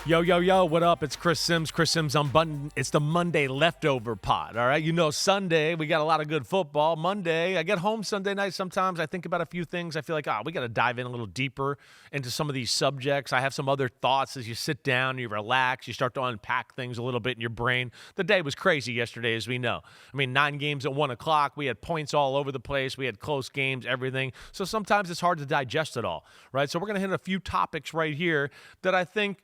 Yo, yo, yo, what up? It's Chris Sims Unbuttoned. It's the Monday leftover pod, all right? You know, Sunday, we got a lot of good football. Monday, I get home Sunday night sometimes. I think about a few things. I feel like, we got to dive in a little deeper into some of these subjects. I have some other thoughts as you sit down, you relax, you start to unpack things a little bit in your brain. The day was crazy yesterday, as we know. I mean, 9 games at 1 o'clock. We had points all over the place. We had close games, everything. So sometimes it's hard to digest it all, right? So we're going to hit a few topics right here that I think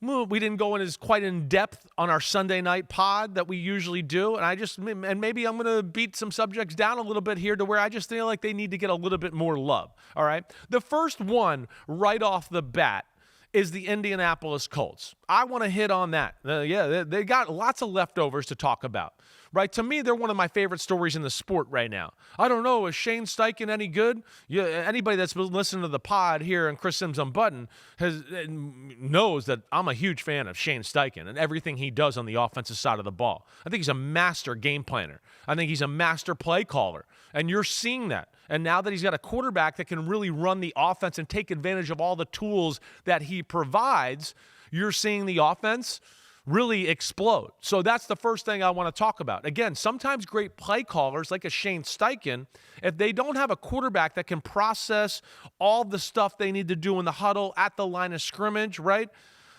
we didn't go in as quite in depth on our Sunday night pod that we usually do. And maybe I'm going to beat some subjects down a little bit here to where I just feel like they need to get a little bit more love. All right. The first one right off the bat is the Indianapolis Colts. I want to hit on that. They got lots of leftovers to talk about. Right? To me, they're one of my favorite stories in the sport right now. I don't know, is Shane Steichen any good? Yeah, anybody that's been listening to the pod here and Chris Sims Unbuttoned knows that I'm a huge fan of Shane Steichen and everything he does on the offensive side of the ball. I think he's a master game planner. I think he's a master play caller. And you're seeing that. And now that he's got a quarterback that can really run the offense and take advantage of all the tools that he provides, you're seeing the offense really explode. So that's the first thing I want to talk about. Again, sometimes great play callers like a Shane Steichen, if they don't have a quarterback that can process all the stuff they need to do in the huddle at the line of scrimmage, right?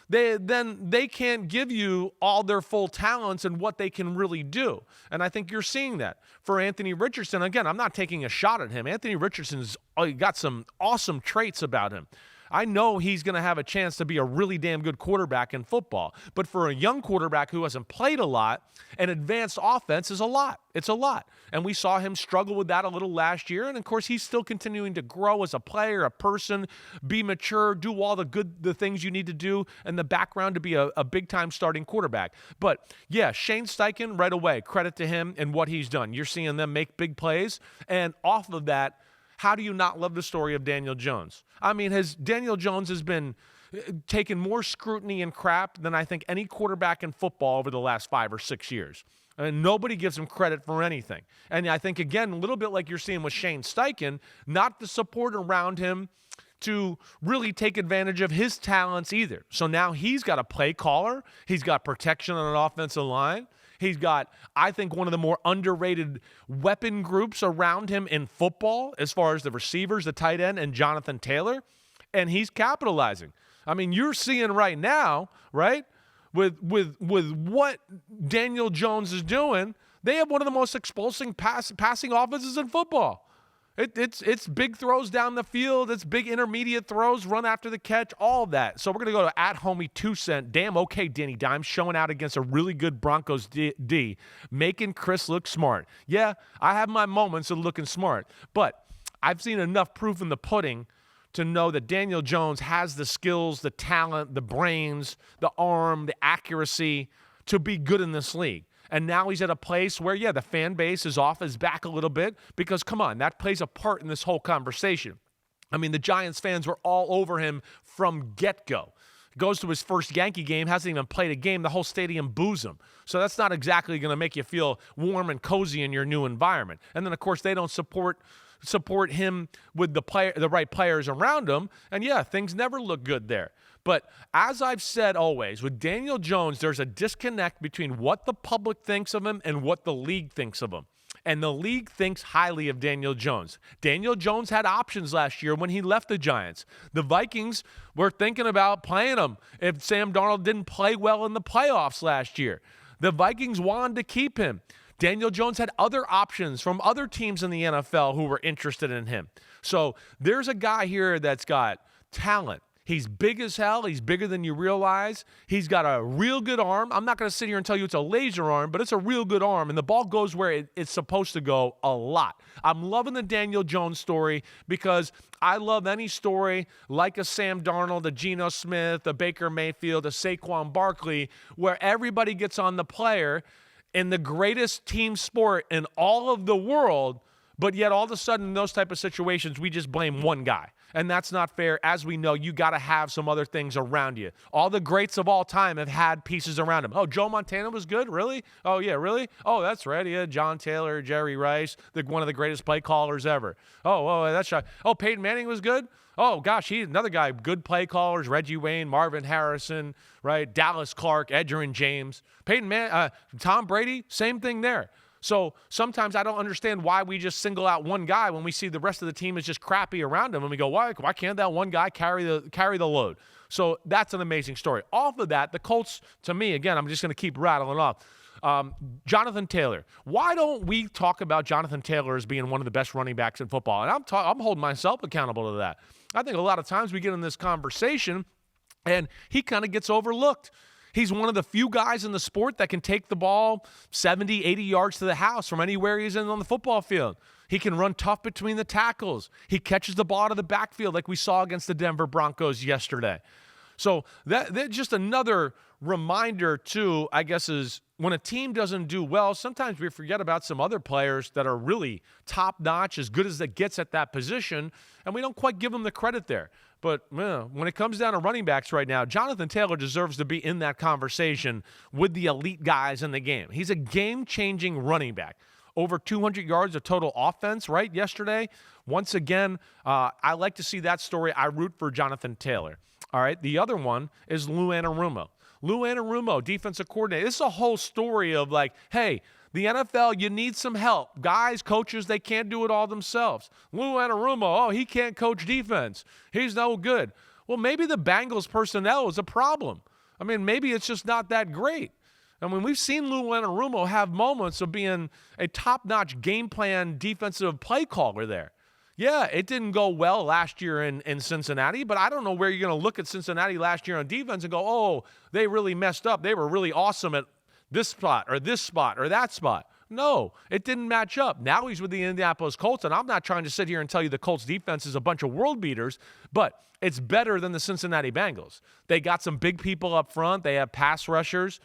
They can't give you all their full talents and what they can really do. And I think you're seeing that. For Anthony Richardson, again, I'm not taking a shot at him. Anthony Richardson's got some awesome traits about him. I know he's going to have a chance to be a really damn good quarterback in football. But for a young quarterback who hasn't played a lot, an advanced offense is a lot. It's a lot. And we saw him struggle with that a little last year. And, of course, he's still continuing to grow as a player, a person, be mature, do all the things you need to do in the background to be a big-time starting quarterback. But, yeah, Shane Steichen, right away, credit to him and what he's done. You're seeing them make big plays. And off of that, how do you not love the story of Daniel Jones? I mean, Daniel Jones has been taking more scrutiny and crap than I think any quarterback in football over the last 5 or 6 years. And nobody gives him credit for anything. And I think, again, a little bit like you're seeing with Shane Steichen, not the support around him to really take advantage of his talents either. So now he's got a play caller. He's got protection on an offensive line. He's got, I think, one of the more underrated weapon groups around him in football as far as the receivers, the tight end, and Jonathan Taylor, and he's capitalizing. I mean, you're seeing right now, right, with what Daniel Jones is doing, they have one of the most explosive passing offenses in football. It's big throws down the field. It's big intermediate throws, run after the catch, all of that. So we're going to go to @homie2cent. Damn, okay, Danny Dimes, showing out against a really good Broncos D, making Cris look smart. Yeah, I have my moments of looking smart, but I've seen enough proof in the pudding to know that Daniel Jones has the skills, the talent, the brains, the arm, the accuracy to be good in this league. And now he's at a place where, yeah, the fan base is off his back a little bit because, come on, that plays a part in this whole conversation. I mean, the Giants fans were all over him from get-go. Goes to his first Yankee game, hasn't even played a game. The whole stadium boos him. So that's not exactly going to make you feel warm and cozy in your new environment. And then, of course, they don't support him with the right players around him. And, yeah, things never look good there. But as I've said always, with Daniel Jones, there's a disconnect between what the public thinks of him and what the league thinks of him. And the league thinks highly of Daniel Jones. Daniel Jones had options last year when he left the Giants. The Vikings were thinking about playing him if Sam Darnold didn't play well in the playoffs last year. The Vikings wanted to keep him. Daniel Jones had other options from other teams in the NFL who were interested in him. So there's a guy here that's got talent. He's big as hell. He's bigger than you realize. He's got a real good arm. I'm not going to sit here and tell you it's a laser arm, but it's a real good arm, and the ball goes where it's supposed to go a lot. I'm loving the Daniel Jones story because I love any story like a Sam Darnold, a Geno Smith, a Baker Mayfield, a Saquon Barkley, where everybody gets on the player in the greatest team sport in all of the world, But yet all of a sudden in those type of situations, we just blame one guy. And that's not fair. As we know, you got to have some other things around you. All the greats of all time have had pieces around them. Oh, Joe Montana was good? Really? Oh, yeah, really? Oh, that's right. Yeah, John Taylor, Jerry Rice, one of the greatest play callers ever. Oh, that's right. Oh, Peyton Manning was good? Oh, gosh, he's another guy. Good play callers, Reggie Wayne, Marvin Harrison, right? Dallas Clark, Edgerrin James. Tom Brady, same thing there. So sometimes I don't understand why we just single out one guy when we see the rest of the team is just crappy around him, and we go, why can't that one guy carry the load? So that's an amazing story. Off of that, the Colts, to me, again, I'm just going to keep rattling off. Jonathan Taylor. Why don't we talk about Jonathan Taylor as being one of the best running backs in football? And I'm holding myself accountable to that. I think a lot of times we get in this conversation, and he kind of gets overlooked. He's one of the few guys in the sport that can take the ball 70, 80 yards to the house from anywhere he's in on the football field. He can run tough between the tackles. He catches the ball out of the backfield like we saw against the Denver Broncos yesterday. So that's just another reminder, too, I guess, is when a team doesn't do well, sometimes we forget about some other players that are really top-notch, as good as it gets at that position, and we don't quite give them the credit there. But when it comes down to running backs right now, Jonathan Taylor deserves to be in that conversation with the elite guys in the game. He's a game-changing running back. Over 200 yards of total offense, right, yesterday. Once again, I like to see that story. I root for Jonathan Taylor. All right, the other one is Lou Anarumo. Lou Anarumo, defensive coordinator. This is a whole story of like, hey, the NFL, you need some help. Guys, coaches, they can't do it all themselves. Lou Anarumo, he can't coach defense. He's no good. Well, maybe the Bengals personnel is a problem. I mean, maybe it's just not that great. I mean, we've seen Lou Anarumo have moments of being a top-notch game plan defensive play caller there. Yeah, it didn't go well last year in Cincinnati, but I don't know where you're going to look at Cincinnati last year on defense and go, oh, they really messed up. They were really awesome at this spot or that spot. No, it didn't match up. Now he's with the Indianapolis Colts, and I'm not trying to sit here and tell you the Colts defense is a bunch of world beaters, but it's better than the Cincinnati Bengals. They got some big people up front. They have pass rushers.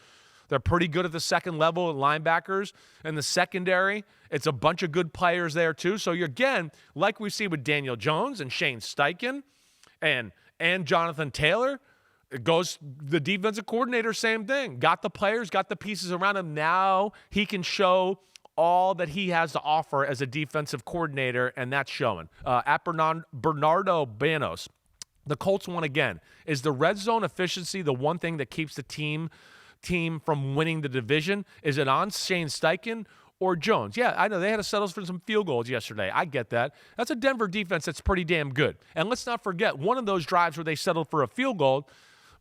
They're pretty good at the second level at linebackers. And the secondary, it's a bunch of good players there too. So you're, again, like we see with Daniel Jones and Shane Steichen and Jonathan Taylor, it goes the defensive coordinator, same thing. Got the players, got the pieces around him. Now he can show all that he has to offer as a defensive coordinator, and that's showing. At Bernardo Banos, the Colts won again. Is the red zone efficiency the one thing that keeps the team from winning the division? Is it on Shane Steichen or Jones? Yeah, I know they had to settle for some field goals yesterday. I get that. That's a Denver defense that's pretty damn good. And let's not forget, one of those drives where they settled for a field goal,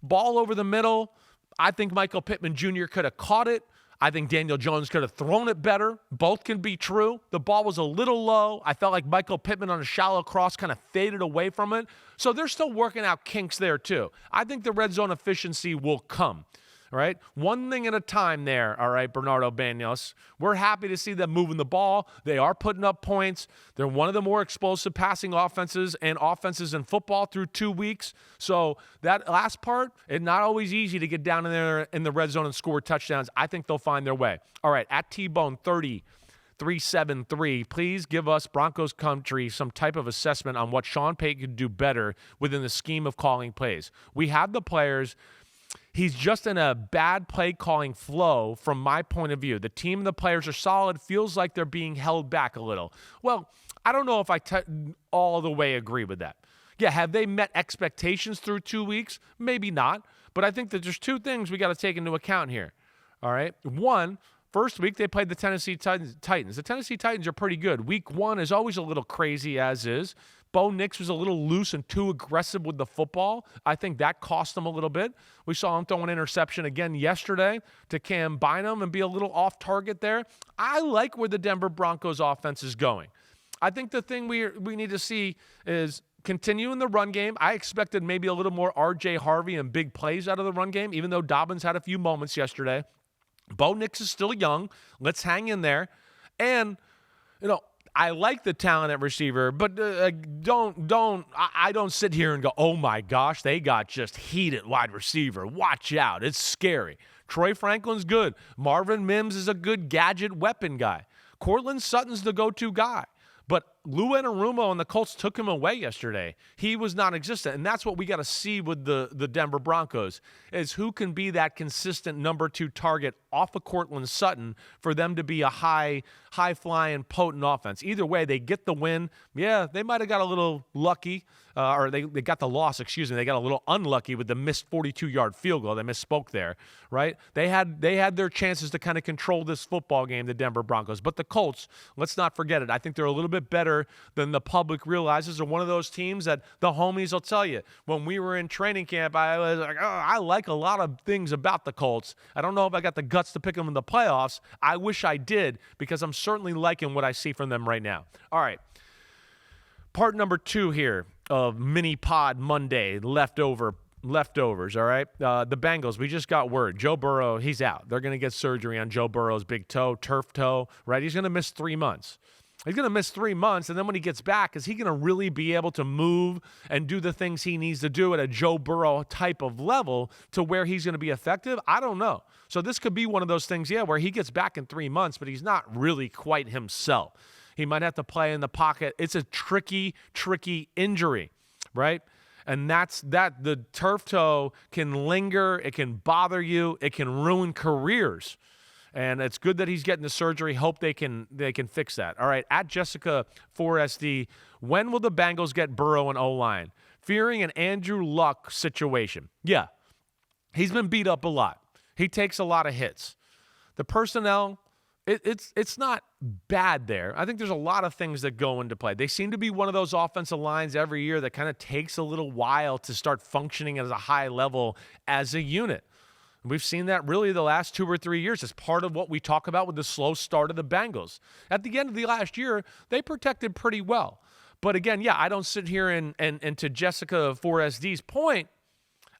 ball over the middle, I think Michael Pittman Jr. could have caught it. I think Daniel Jones could have thrown it better. Both can be true. The ball was a little low. I felt like Michael Pittman on a shallow cross kind of faded away from it. So they're still working out kinks there too. I think the red zone efficiency will come. All right, one thing at a time there, all right, Bernardo Banos. We're happy to see them moving the ball. They are putting up points. They're one of the more explosive passing offenses in football through 2 weeks. So that last part, it's not always easy to get down in there in the red zone and score touchdowns. I think they'll find their way. All right, at T-Bone 30373, please give us Broncos country some type of assessment on what Sean Payton could do better within the scheme of calling plays. We have the players. He's just in a bad play calling flow from my point of view. The team and the players are solid. Feels like they're being held back a little. Well, I don't know if I all the way agree with that. Yeah, have they met expectations through 2 weeks? Maybe not. But I think that there's two things we got to take into account here. All right. One, first week they played the Tennessee Titans. The Tennessee Titans are pretty good. Week 1 is always a little crazy, as is. Bo Nix was a little loose and too aggressive with the football. I think that cost him a little bit. We saw him throw an interception again yesterday to Cam Bynum and be a little off target there. I like where the Denver Broncos offense is going. I think the thing we need to see is continuing the run game. I expected maybe a little more R.J. Harvey and big plays out of the run game, even though Dobbins had a few moments yesterday. Bo Nix is still young. Let's hang in there. And, I like the talent at receiver, but I don't sit here and go, oh my gosh, they got just heat at wide receiver. Watch out. It's scary. Troy Franklin's good. Marvin Mims is a good gadget weapon guy. Cortland Sutton's the go-to guy. But Lou Anarumo and the Colts took him away yesterday. He was non-existent, and that's what we got to see with the Denver Broncos, is who can be that consistent number 2 target off of Courtland Sutton for them to be a high-flying, potent offense. Either way, they get the win. Yeah, they might have got a little lucky, or they got the loss, excuse me. They got a little unlucky with the missed 42-yard field goal. They misspoke there, right? They had their chances to kind of control this football game, the Denver Broncos. But the Colts, let's not forget it. I think they're a little bit better than the public realizes. They're one of those teams that the homies will tell you. When we were in training camp, I was like, oh, I like a lot of things about the Colts. I don't know if I got the guts to pick them in the playoffs. I wish I did, because I'm certainly liking what I see from them right now. All right. Part number 2 here of Mini Pod Monday, leftovers, all right? The Bengals, we just got word. Joe Burrow, he's out. They're going to get surgery on Joe Burrow's big toe, turf toe, right? He's going to miss 3 months. He's going to miss 3 months, and then when he gets back, is he going to really be able to move and do the things he needs to do at a Joe Burrow type of level to where he's going to be effective? I don't know. So this could be one of those things, where he gets back in 3 months, but he's not really quite himself. He might have to play in the pocket. It's a tricky injury, right? And that's that. The turf toe can linger. It can bother you. It can ruin careers. And it's good that he's getting the surgery. Hope they can fix that. All right, at Jessica 4SD, when will the Bengals get Burrow and O-line? Fearing an Andrew Luck situation. Yeah, he's been beat up a lot. He takes a lot of hits. The personnel, it's not bad there. I think there's a lot of things that go into play. They seem to be one of those offensive lines every year that kind of takes a little while to start functioning at a high level as a unit. We've seen that really the last 2 or 3 years as part of what we talk about with the slow start of the Bengals. At the end of the last year, they protected pretty well. But again, I don't sit here and to Jessica 4SD's point,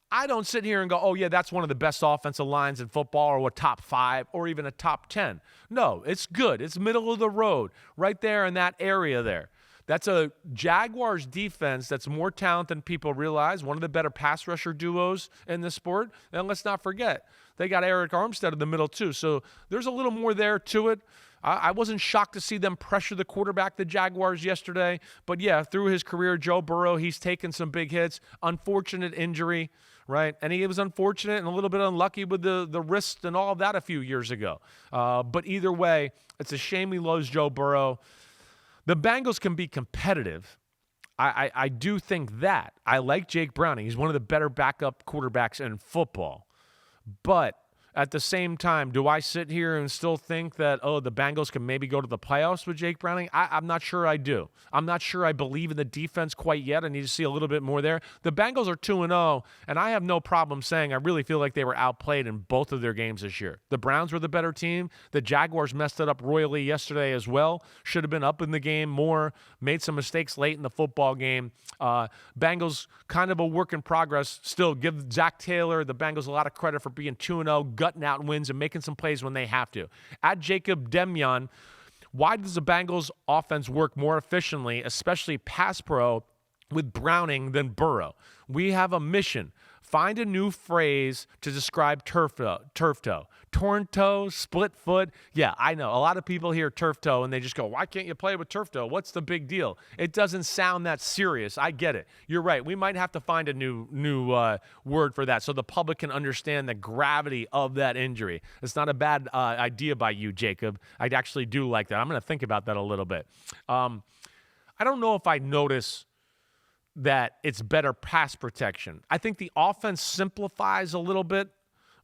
I don't sit here and go, oh, yeah, that's one of the best offensive lines in football, or a top 5 or even a top 10. No, it's good. It's middle of the road right there in that area there. That's a Jaguars defense that's more talented than people realize, one of the better pass rusher duos in the sport. And let's not forget, they got Eric Armstead in the middle too. So there's a little more there to it. I wasn't shocked to see them pressure the quarterback, the Jaguars, yesterday. But, through his career, Joe Burrow, he's taken some big hits. Unfortunate injury, right? And he was unfortunate and a little bit unlucky with the wrist and all of that a few years ago. But either way, it's a shame he loves Joe Burrow. The Bengals can be competitive. I do think that. I like Jake Browning. He's one of the better backup quarterbacks in football. But at the same time, do I sit here and still think that, the Bengals can maybe go to the playoffs with Jake Browning? I'm not sure I do. I'm not sure I believe in the defense quite yet. I need to see a little bit more there. The Bengals are 2-0, and I have no problem saying I really feel like they were outplayed in both of their games this year. The Browns were the better team. The Jaguars messed it up royally yesterday as well. Should have been up in the game more. Made some mistakes late in the football game. Bengals, kind of a work in progress. Still, give Zach Taylor, the Bengals, a lot of credit for being 2-0, gutting out wins and making some plays when they have to. At Jacob Demyan, why does the Bengals offense work more efficiently, especially pass pro, with Browning than Burrow? We have a mission. Find a new phrase to describe turf toe. Torn toe, split foot. Yeah, I know. A lot of people hear turf toe and they just go, why can't you play with turf toe? What's the big deal? It doesn't sound that serious. I get it. You're right. We might have to find a new word for that so the public can understand the gravity of that injury. It's not a bad idea by you, Jacob. I actually do like that. I'm going to think about that a little bit. I don't know if I notice that it's better pass protection. I think the offense simplifies a little bit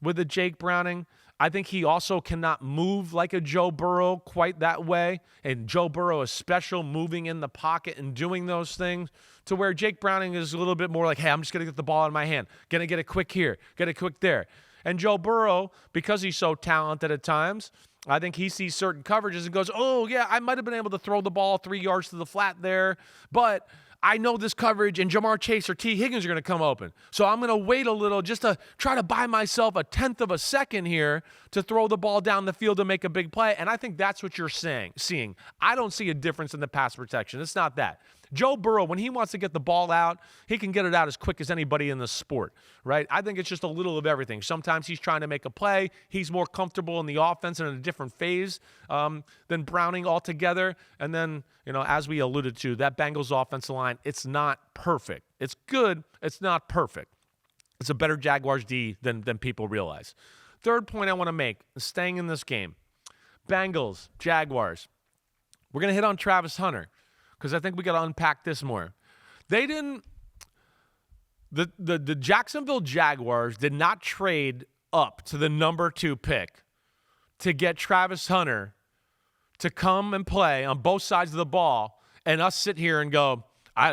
with the Jake Browning. I think he also cannot move like a Joe Burrow quite that way. And Joe Burrow is special, moving in the pocket and doing those things, to where Jake Browning is a little bit more like, hey, I'm just going to get the ball in my hand. Going to get it quick here, get it quick there. And Joe Burrow, because he's so talented at times, I think he sees certain coverages and goes, oh, yeah, I might have been able to throw the ball 3 yards to the flat there, but I know this coverage and Jamar Chase or T. Higgins are going to come open. So I'm going to wait a little just to try to buy myself a tenth of a second here to throw the ball down the field to make a big play. And I think that's what you're seeing. I don't see a difference in the pass protection. It's not that. Joe Burrow, when he wants to get the ball out, he can get it out as quick as anybody in the sport, right? I think it's just a little of everything. Sometimes he's trying to make a play. He's more comfortable in the offense and in a different phase than Browning altogether. And then, as we alluded to, that Bengals offensive line, it's not perfect. It's good. It's not perfect. It's a better Jaguars D than people realize. Third point I want to make, staying in this game, Bengals, Jaguars. We're going to hit on Travis Hunter, because I think we got to unpack this more. They didn't – the Jacksonville Jaguars did not trade up to the number 2 pick to get Travis Hunter to come and play on both sides of the ball and us sit here and go,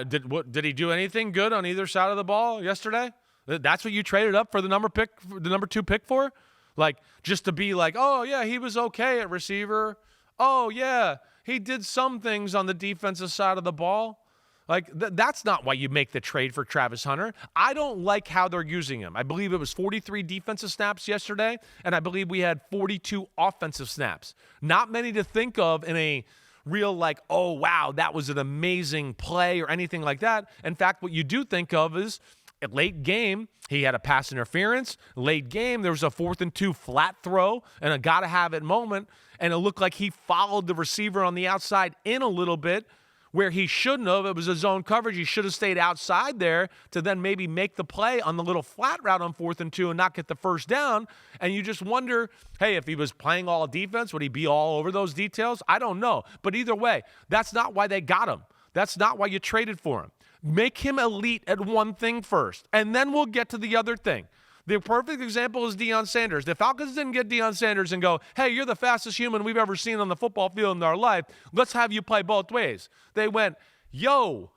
did he do anything good on either side of the ball yesterday? That's what you traded up for the number 2 pick for? Like, just to be like, oh, yeah, he was okay at receiver. Oh, yeah. He did some things on the defensive side of the ball. Like, that's not why you make the trade for Travis Hunter. I don't like how they're using him. I believe it was 43 defensive snaps yesterday, and I believe we had 42 offensive snaps. Not many to think of in a real, like, oh, wow, that was an amazing play or anything like that. In fact, what you do think of is at late game, he had a pass interference. Late game, there was a 4th and 2 flat throw and a gotta-have-it moment, and it looked like he followed the receiver on the outside in a little bit where he shouldn't have. It was a zone coverage. He should have stayed outside there to then maybe make the play on the little flat route on 4th and 2 and not get the first down. And you just wonder, hey, if he was playing all defense, would he be all over those details? I don't know. But either way, that's not why they got him. That's not why you traded for him. Make him elite at one thing first, and then we'll get to the other thing. The perfect example is Deion Sanders. The Falcons didn't get Deion Sanders and go, hey, you're the fastest human we've ever seen on the football field in our life. Let's have you play both ways. They went, yo,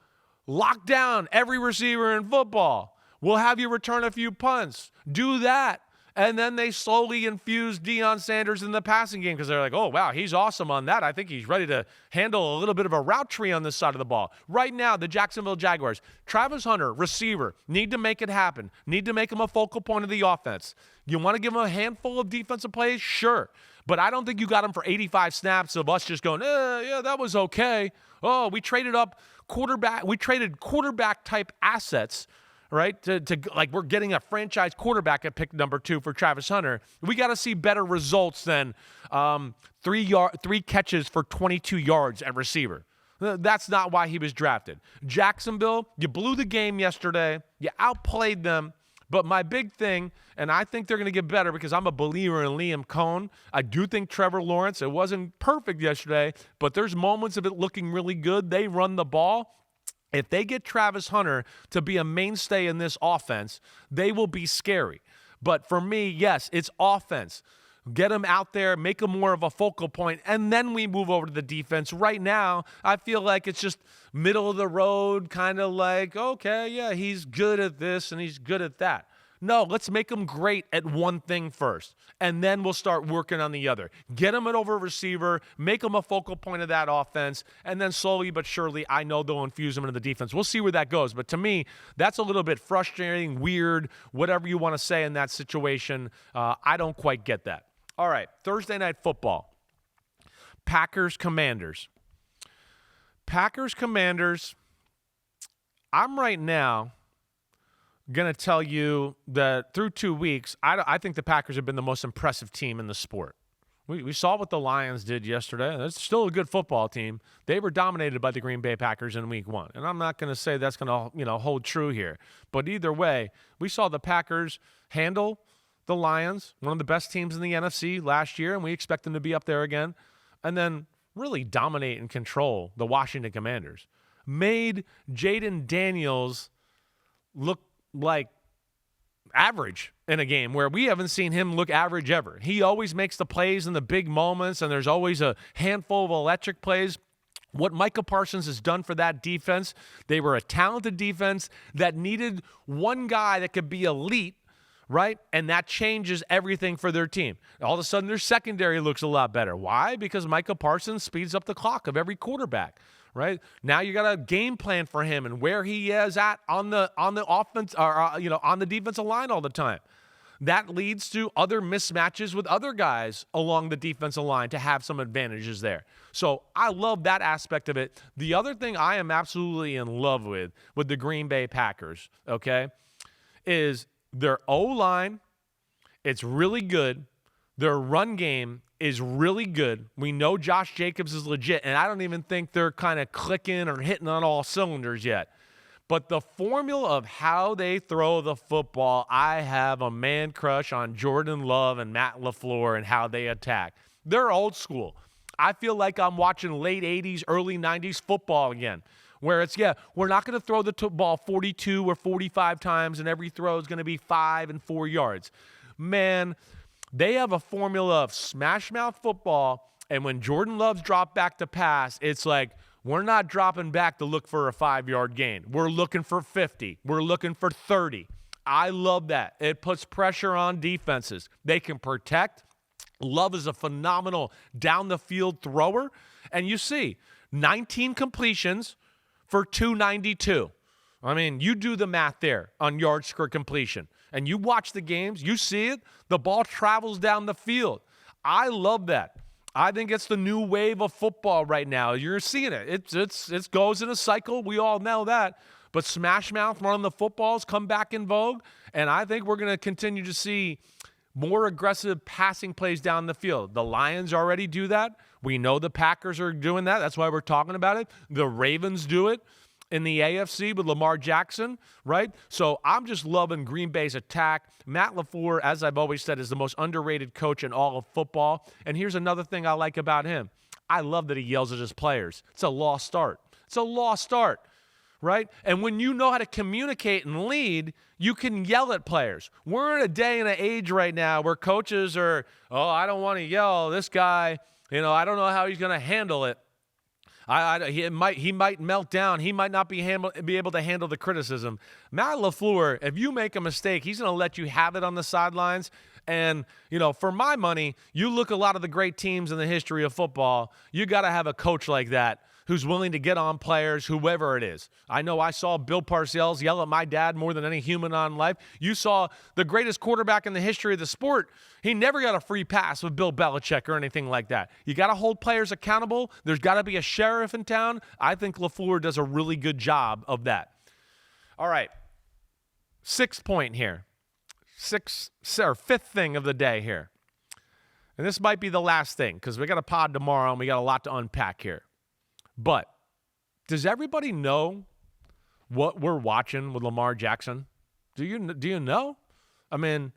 lock down every receiver in football. We'll have you return a few punts. Do that. And then they slowly infused Deion Sanders in the passing game because they're like, oh, wow, he's awesome on that. I think he's ready to handle a little bit of a route tree on this side of the ball. Right now, the Jacksonville Jaguars, Travis Hunter, receiver, need to make it happen. Need to make him a focal point of the offense. You want to give him a handful of defensive plays? Sure. But I don't think you got him for 85 snaps of us just going, yeah, that was okay. Oh, we traded up quarterback. We traded quarterback-type assets, right, to like we're getting a franchise quarterback at pick number 2 for Travis Hunter. We got to see better results than 3 catches for 22 yards at receiver. That's not why he was drafted. Jacksonville, you blew the game yesterday. You outplayed them. But my big thing, and I think they're going to get better because I'm a believer in Liam Cohn. I do think Trevor Lawrence, it wasn't perfect yesterday, but there's moments of it looking really good. They run the ball. If they get Travis Hunter to be a mainstay in this offense, they will be scary. But for me, yes, it's offense. Get him out there, make him more of a focal point, and then we move over to the defense. Right now, I feel like it's just middle of the road, kind of like, okay, yeah, he's good at this and he's good at that. No, let's make him great at one thing first, and then we'll start working on the other. Get him an over receiver, make him a focal point of that offense, and then slowly but surely, I know they'll infuse him into the defense. We'll see where that goes, but to me, that's a little bit frustrating, weird, whatever you want to say in that situation. I don't quite get that. All right, Thursday Night Football. Packers-Commanders. Packers-Commanders, I'm right now going to tell you that through 2 weeks, I think the Packers have been the most impressive team in the sport. We saw what the Lions did yesterday. It's still a good football team. They were dominated by the Green Bay Packers in week 1. And I'm not going to say that's going to hold true here. But either way, we saw the Packers handle the Lions, one of the best teams in the NFC last year, and we expect them to be up there again. And then really dominate and control the Washington Commanders. Made Jaden Daniels look like average in a game where we haven't seen him look average ever. He always makes the plays in the big moments, and there's always a handful of electric plays. What Micah Parsons has done for that defense, they were a talented defense that needed one guy that could be elite, right? And that changes everything for their team. All of a sudden, their secondary looks a lot better. Why? Because Micah Parsons speeds up the clock of every quarterback, right? Now you got a game plan for him and where he is at on the offense or on the defensive line all the time. That leads to other mismatches with other guys along the defensive line to have some advantages there. So I love that aspect of it. The other thing I am absolutely in love with the Green Bay Packers, okay, is their O-line. It's really good. Their run game is really good. We know Josh Jacobs is legit, and I don't even think they're kind of clicking or hitting on all cylinders yet. But the formula of how they throw the football, I have a man crush on Jordan Love and Matt LaFleur and how they attack. They're old school. I feel like I'm watching late 80s, early 90s football again, where it's, we're not going to throw the ball 42 or 45 times and every throw is going to be 5 and 4 yards. Man, they have a formula of smash mouth football, and when Jordan Love's dropped back to pass, it's like, we're not dropping back to look for a 5-yard gain. We're looking for 50. We're looking for 30. I love that. It puts pressure on defenses. They can protect. Love is a phenomenal down-the-field thrower. And you see, 19 completions for 292. I mean, you do the math there on yards per completion. And you watch the games, you see it, the ball travels down the field. I love that. I think it's the new wave of football right now. You're seeing it. It goes in a cycle. We all know that. But smash mouth running the footballs come back in vogue, and I think we're going to continue to see more aggressive passing plays down the field. The Lions already do that. We know the Packers are doing that. That's why we're talking about it. The Ravens do it in the AFC with Lamar Jackson, right? So I'm just loving Green Bay's attack. Matt LaFleur, as I've always said, is the most underrated coach in all of football. And here's another thing I like about him. I love that he yells at his players. It's a lost start. It's a lost start, right? And when you know how to communicate and lead, you can yell at players. We're in a day and an age right now where coaches are, I don't want to yell. This guy, I don't know how he's going to handle it. He might melt down. He might not be able to handle the criticism. Matt LaFleur, if you make a mistake, he's going to let you have it on the sidelines. And, for my money, you look a lot of the great teams in the history of football, you got to have a coach like that who's willing to get on players, whoever it is. I know I saw Bill Parcells yell at my dad more than any human on life. You saw the greatest quarterback in the history of the sport. He never got a free pass with Bill Belichick or anything like that. You got to hold players accountable. There's got to be a sheriff in town. I think LaFleur does a really good job of that. All right, sixth point here. Fifth thing of the day here. And this might be the last thing because we got a pod tomorrow and we got a lot to unpack here. But does everybody know what we're watching with Lamar Jackson? Do you know? I mean,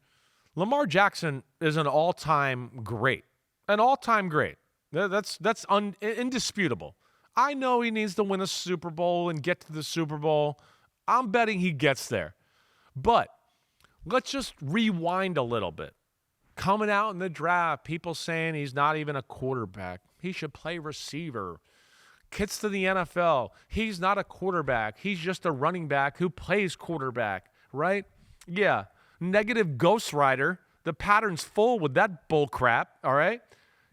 Lamar Jackson is an all-time great. An all-time great. That's indisputable. I know he needs to win a Super Bowl and get to the Super Bowl. I'm betting he gets there. But let's just rewind a little bit. Coming out in the draft, people saying he's not even a quarterback. He should play receiver. Gets to the NFL. He's not a quarterback. He's just a running back who plays quarterback, right? Yeah. Negative Ghost Rider. The pattern's full with that bull crap, all right?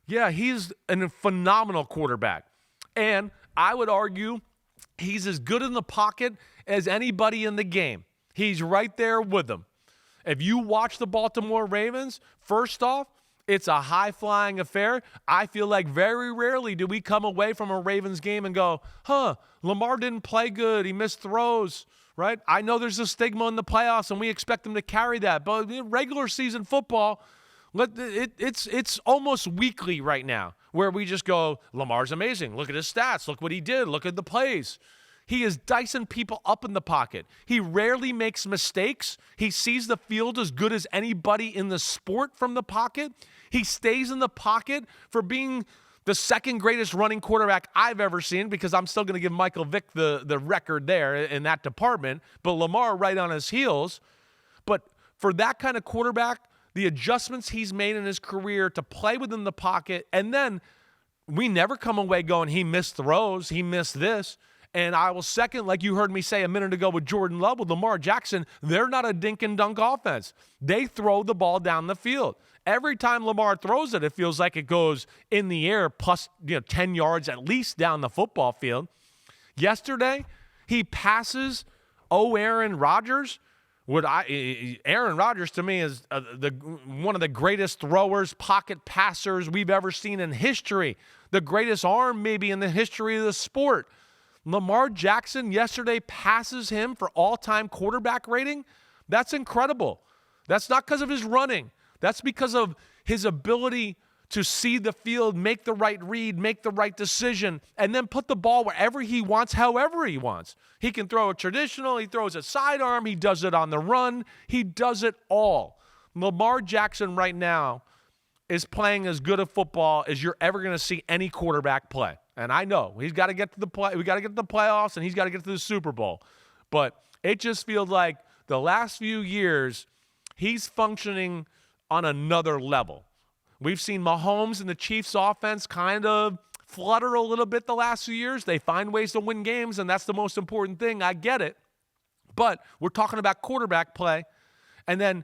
Yeah, he's a phenomenal quarterback. And I would argue he's as good in the pocket as anybody in the game. He's right there with them. If you watch the Baltimore Ravens, first off, it's a high-flying affair. I feel like very rarely do we come away from a Ravens game and go, Lamar didn't play good. He missed throws, right? I know there's a stigma in the playoffs, and we expect them to carry that. But in regular season football, it's almost weekly right now where we just go, Lamar's amazing. Look at his stats. Look what he did. Look at the plays. He is dicing people up in the pocket. He rarely makes mistakes. He sees the field as good as anybody in the sport from the pocket. He stays in the pocket for being the second greatest running quarterback I've ever seen, because I'm still going to give Michael Vick the record there in that department, but Lamar right on his heels. But for that kind of quarterback, the adjustments he's made in his career to play within the pocket, and then we never come away going, he missed throws, he missed this. And I will second, like you heard me say a minute ago with Jordan Love, with Lamar Jackson, they're not a dink and dunk offense. They throw the ball down the field. Every time Lamar throws it, it feels like it goes in the air plus 10 yards at least down the football field. Yesterday, he passes Aaron Rodgers. Aaron Rodgers, to me, is one of the greatest throwers, pocket passers we've ever seen in history. The greatest arm maybe in the history of the sport. Lamar Jackson yesterday passes him for all-time quarterback rating. That's incredible. That's not because of his running. That's because of his ability to see the field, make the right read, make the right decision, and then put the ball wherever he wants, however he wants. He can throw a traditional, he throws a sidearm, he does it on the run, he does it all. Lamar Jackson right now is playing as good a football as you're ever going to see any quarterback play. And I know he's got to get to the we got to get to the playoffs, and he's got to get to the Super Bowl. But it just feels like the last few years, he's functioning on another level. We've seen Mahomes and the Chiefs offense kind of flutter a little bit the last few years. They find ways to win games, and that's the most important thing. I get it. But we're talking about quarterback play. And then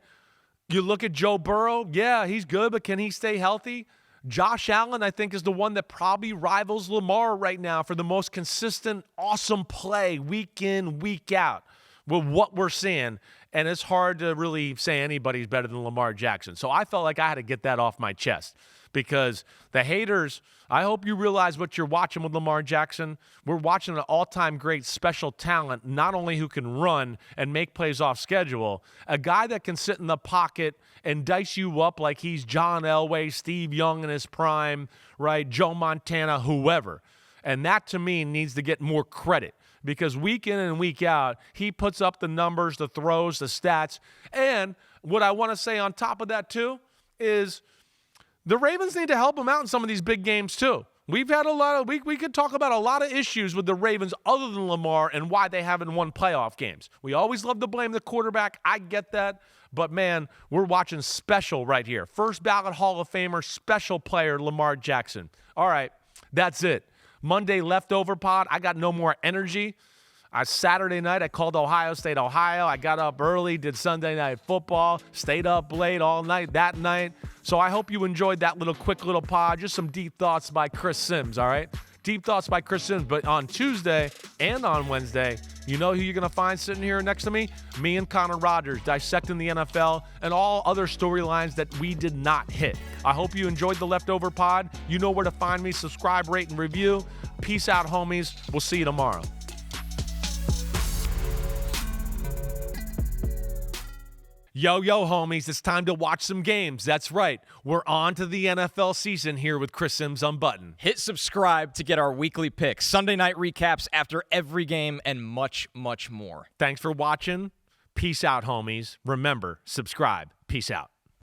you look at Joe Burrow. Yeah, he's good, but can he stay healthy? Josh Allen, I think, is the one that probably rivals Lamar right now for the most consistent, awesome play week in, week out with what we're seeing. And it's hard to really say anybody's better than Lamar Jackson. So I felt like I had to get that off my chest because the haters, I hope you realize what you're watching with Lamar Jackson. We're watching an all-time great special talent, not only who can run and make plays off schedule, a guy that can sit in the pocket and dice you up like he's John Elway, Steve Young in his prime, right? Joe Montana, whoever. And that, to me, needs to get more credit. Because week in and week out, he puts up the numbers, the throws, the stats. And what I want to say on top of that, too, is the Ravens need to help him out in some of these big games, too. We've had we could talk about a lot of issues with the Ravens other than Lamar and why they haven't won playoff games. We always love to blame the quarterback. I get that. But, man, we're watching special right here. First ballot Hall of Famer, special player, Lamar Jackson. All right, that's it. Monday leftover pod. I got no more energy. Saturday night, I called Ohio State, Ohio. I got up early, did Sunday night football, stayed up late all night that night. So I hope you enjoyed that quick little pod. Just some deep thoughts by Cris Sims, all right? Deep thoughts by Cris Sims. But on Tuesday and on Wednesday, you know who you're going to find sitting here next to me? Me and Connor Rogers dissecting the NFL and all other storylines that we did not hit. I hope you enjoyed the leftover pod. You know where to find me. Subscribe, rate, and review. Peace out, homies. We'll see you tomorrow. Yo, homies, it's time to watch some games. That's right. We're on to the NFL season here with Cris Sims Unbuttoned. Hit subscribe to get our weekly picks, Sunday night recaps after every game, and much, much more. Thanks for watching. Peace out, homies. Remember, subscribe. Peace out.